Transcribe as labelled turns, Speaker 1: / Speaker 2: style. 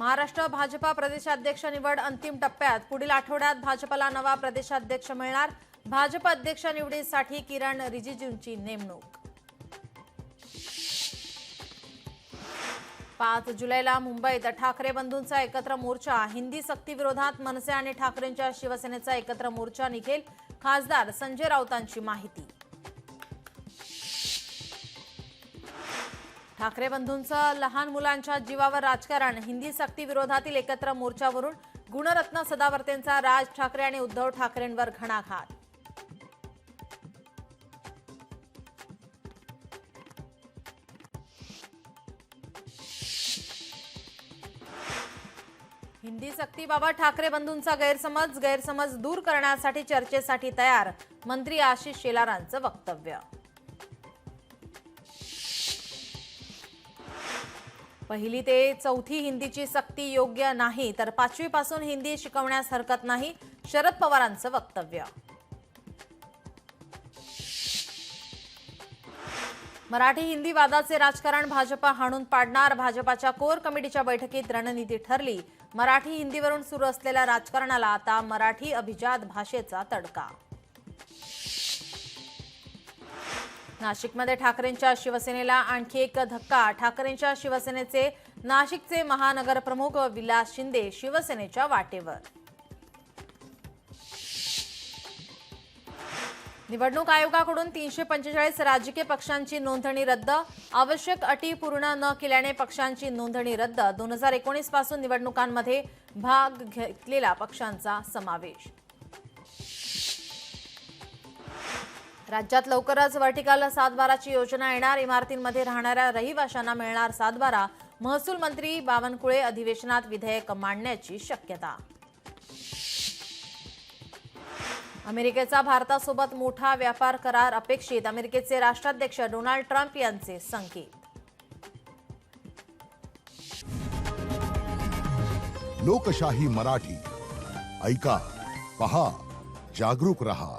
Speaker 1: महाराष्ट्र भाजपा प्रदेशाध्यक्ष निवड अंतिम टप्प्यात। पुढील आठवड्यात भाजपला नवा प्रदेशाध्यक्ष मिळणार। भाजप अध्यक्ष निवडीसाठी किरण रिजिजूंची नेमणूक। 5 जुलैला मुंबईत ठाकरे बंधूंचा एकत्र मोर्चा। हिंदी सक्ती विरोधात मनसे आणि ठाकरेंच्या शिवसेनेचा एकत्र मोर्चा निघेल। खासदार संजय राऊतांची माहिती। ठाकरे बंधूंचं लहान मुलांच्या जीवावर राजकारण। हिंदी सक्ती विरोधातील एकत्र मोर्चावरून गुणरत्न सदावर्तेंचा राज ठाकरे आणि उद्धव ठाकरेंवर घणाघात। हिंदी सक्तीबाबत ठाकरे बंधूंचा गैरसमज दूर करण्यासाठी चर्चेसाठी तयार। मंत्री आशिष शेलारांचं वक्तव्य। पहिली ते चौथी हिंदीची सक्ती योग्य नाही, तर 5वी पासून हिंदी शिकवण्यास हरकत नाही। शरद पवारांचं वक्तव्य। मराठी हिंदी वादाचे राजकारण भाजप हाणून पाडणार। भाजपाच्या कोर कमिटीच्या बैठकीत रणनीती ठरली। मराठी हिंदीवरून सुरू असलेल्या राजकारणाला आता मराठी अभिजात भाषेचा तडका। नाशिकमध्ये ठाकरेंच्या शिवसेनेला आणखी एक धक्का। ठाकरेंच्या शिवसेनेचे नाशिकचे महानगर प्रमुख विलास शिंदे शिवसेनेच्या वाटेवर। निवडणूक आयोगाकडून 345 राजकीय पक्षांची नोंदणी रद्द। आवश्यक अटी पूर्ण न केल्याने पक्षांची नोंदणी रद्द। 2019 पासून निवडणुकांमध्ये भाग घेतलेल्या पक्षांचा समावेश। राज्यात लवकरच वर्टिकल सातबाराची योजना येणार। इमारतींमध्ये राहणाऱ्या रहिवाशांना मिळणार सातबारा। महसूल मंत्री बावनकुळे अधिवेशनात विधेयक मांडण्याची शक्यता। अमेरिकेचा भारतासोबत मोठा व्यापार करार अपेक्षित। अमेरिकेचे राष्ट्राध्यक्ष डोनाल्ड ट्रम्प यांचे संकेत।
Speaker 2: लोकशाही मराठी ऐका, पहा, जागरूक रहा।